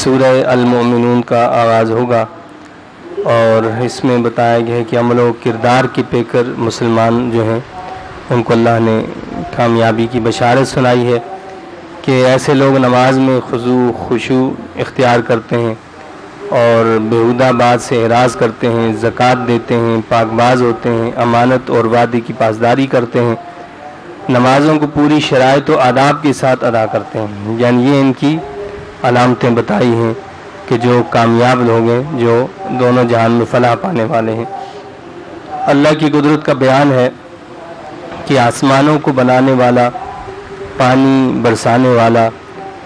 سورہ المؤمنون کا آغاز ہوگا اور اس میں بتایا گیا ہے کہ عمل و کردار کے پیکر مسلمان جو ہیں ان کو اللہ نے کامیابی کی بشارت سنائی ہے کہ ایسے لوگ نماز میں خشوع اختیار کرتے ہیں اور بیہودہ بات سے اعراض کرتے ہیں، زکوٰۃ دیتے ہیں، پاک باز ہوتے ہیں، امانت اور وعدے کی پاسداری کرتے ہیں، نمازوں کو پوری شرائط و آداب کے ساتھ ادا کرتے ہیں۔ یعنی یہ ان کی علامتیں بتائی ہیں کہ جو کامیاب لوگ ہیں، جو دونوں جہان میں فلاح پانے والے ہیں۔ اللہ کی قدرت کا بیان ہے کہ آسمانوں کو بنانے والا، پانی برسانے والا،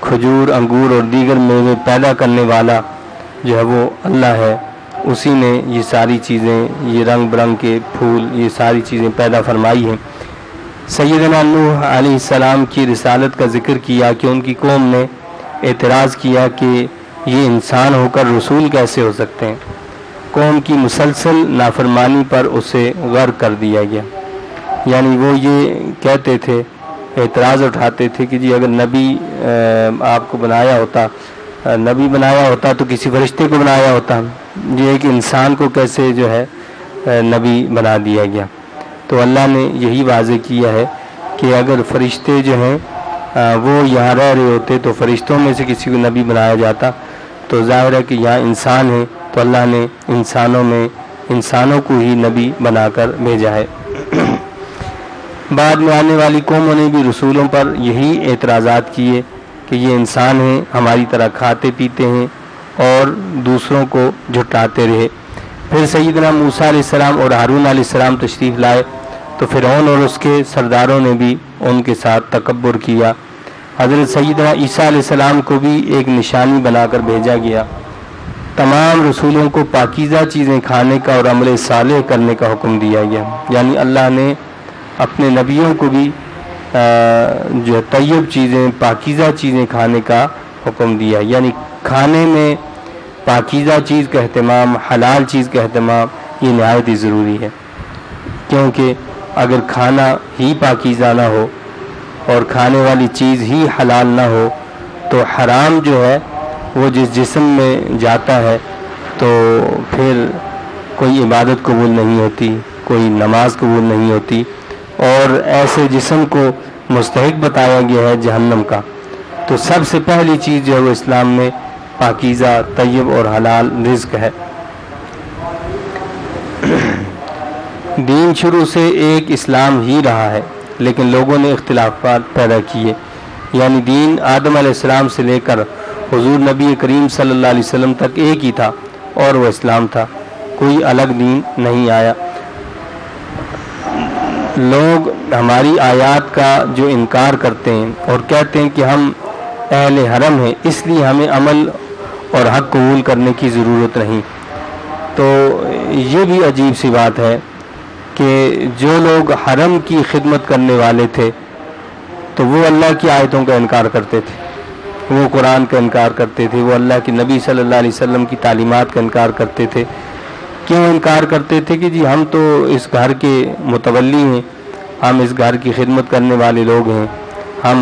کھجور، انگور اور دیگر میوے پیدا کرنے والا جو ہے وہ اللہ ہے۔ اسی نے یہ ساری چیزیں، یہ رنگ برنگ کے پھول، یہ ساری چیزیں پیدا فرمائی ہیں۔ سیدنا نوح علیہ السلام کی رسالت کا ذکر کیا کہ ان کی قوم نے اعتراض کیا کہ یہ انسان ہو کر رسول کیسے ہو سکتے ہیں۔ قوم کی مسلسل نافرمانی پر اسے غرق کر دیا گیا۔ یعنی وہ یہ کہتے تھے، اعتراض اٹھاتے تھے کہ جی اگر نبی آپ کو بنایا ہوتا تو کسی فرشتے کو بنایا ہوتا، یہ ایک انسان کو کیسے جو ہے نبی بنا دیا گیا۔ تو اللہ نے یہی واضح کیا ہے کہ اگر فرشتے جو ہیں وہ یہاں رہ رہے ہوتے تو فرشتوں میں سے کسی کو نبی بنایا جاتا، تو ظاہر ہے کہ یہاں انسان ہے تو اللہ نے انسانوں کو ہی نبی بنا کر بھیجا ہے۔ بعد میں آنے والی قوموں نے بھی رسولوں پر یہی اعتراضات کیے کہ یہ انسان ہیں، ہماری طرح کھاتے پیتے ہیں اور دوسروں کو جھٹلاتے رہے۔ پھر سیدنا موسیٰ علیہ السلام اور ہارون علیہ السلام تشریف لائے تو فرعون اور اس کے سرداروں نے بھی ان کے ساتھ تکبر کیا۔ حضرت سیدنا عیسیٰ علیہ السلام کو بھی ایک نشانی بنا کر بھیجا گیا۔ تمام رسولوں کو پاکیزہ چیزیں کھانے کا اور عمل صالح کرنے کا حکم دیا گیا۔ یعنی اللہ نے اپنے نبیوں کو بھی جو طیب چیزیں، پاکیزہ چیزیں کھانے کا حکم دیا۔ یعنی کھانے میں پاکیزہ چیز کا اہتمام، حلال چیز کا اہتمام یہ نہایت ہی ضروری ہے، کیونکہ اگر کھانا ہی پاکیزہ نہ ہو اور کھانے والی چیز ہی حلال نہ ہو تو حرام جو ہے وہ جس جسم میں جاتا ہے تو پھر کوئی عبادت قبول نہیں ہوتی، کوئی نماز قبول نہیں ہوتی، اور ایسے جسم کو مستحق بتایا گیا ہے جہنم کا۔ تو سب سے پہلی چیز جو ہے وہ اسلام میں پاکیزہ، طیب اور حلال رزق ہے۔ دین شروع سے ایک اسلام ہی رہا ہے، لیکن لوگوں نے اختلافات پیدا کیے۔ یعنی دین آدم علیہ السلام سے لے کر حضور نبی کریم صلی اللہ علیہ وسلم تک ایک ہی تھا اور وہ اسلام تھا، کوئی الگ دین نہیں آیا۔ لوگ ہماری آیات کا جو انکار کرتے ہیں اور کہتے ہیں کہ ہم اہل حرم ہیں اس لیے ہمیں عمل اور حق قبول کرنے کی ضرورت نہیں، تو یہ بھی عجیب سی بات ہے کہ جو لوگ حرم کی خدمت کرنے والے تھے تو وہ اللہ کی آیتوں کا انکار کرتے تھے، وہ قرآن کا انکار کرتے تھے، وہ اللہ کے نبی صلی اللہ علیہ وسلم کی تعلیمات کا انکار کرتے تھے۔ کیوں انکار کرتے تھے کہ جی ہم تو اس گھر کے متولی ہیں، ہم اس گھر کی خدمت کرنے والے لوگ ہیں، ہم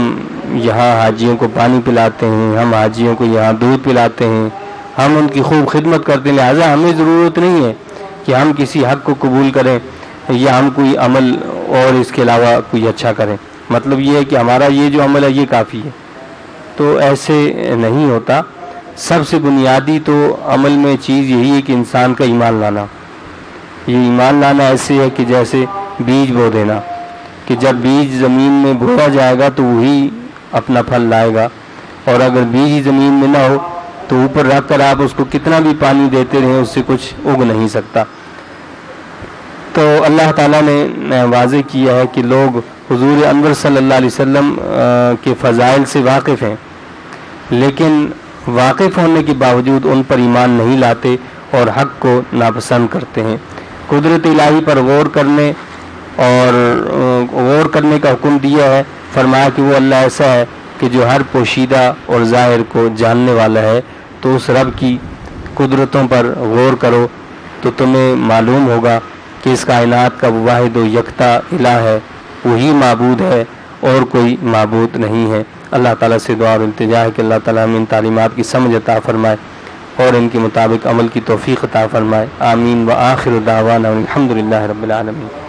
یہاں حاجیوں کو پانی پلاتے ہیں، ہم حاجیوں کو یہاں دودھ پلاتے ہیں، ہم ان کی خوب خدمت کرتے ہیں، لہٰذا ہمیں ضرورت نہیں ہے کہ ہم کسی حق کو قبول کریں یا ہم کوئی عمل اور اس کے علاوہ کوئی اچھا کریں۔ مطلب یہ ہے کہ ہمارا یہ جو عمل ہے یہ کافی ہے۔ تو ایسے نہیں ہوتا۔ سب سے بنیادی تو عمل میں چیز یہی ہے کہ انسان کا ایمان لانا۔ یہ ایمان لانا ایسے ہے کہ جیسے بیج بو دینا، کہ جب بیج زمین میں بویا جائے گا تو وہی اپنا پھل لائے گا، اور اگر بیج ہی زمین میں نہ ہو تو اوپر رکھ کر آپ اس کو کتنا بھی پانی دیتے رہیں اس سے کچھ اگ نہیں سکتا۔ تو اللہ تعالیٰ نے واضح کیا ہے کہ لوگ حضور انور صلی اللہ علیہ وسلم کے فضائل سے واقف ہیں، لیکن واقف ہونے کے باوجود ان پر ایمان نہیں لاتے اور حق کو ناپسند کرتے ہیں۔ قدرت الہی پر غور کرنے کا حکم دیا ہے، فرمایا کہ وہ اللہ ایسا ہے کہ جو ہر پوشیدہ اور ظاہر کو جاننے والا ہے۔ تو اس رب کی قدرتوں پر غور کرو تو تمہیں معلوم ہوگا کہ اس کائنات کا واحد و یکتا الہ ہے، وہی معبود ہے اور کوئی معبود نہیں ہے۔ اللہ تعالیٰ سے دعا اور التجا ہے کہ اللہ تعالیٰ ہمیں ان تعلیمات کی سمجھ عطا فرمائے اور ان کے مطابق عمل کی توفیق عطا فرمائے. آمین. وآخر دعوانا الحمد للہ رب العالمین.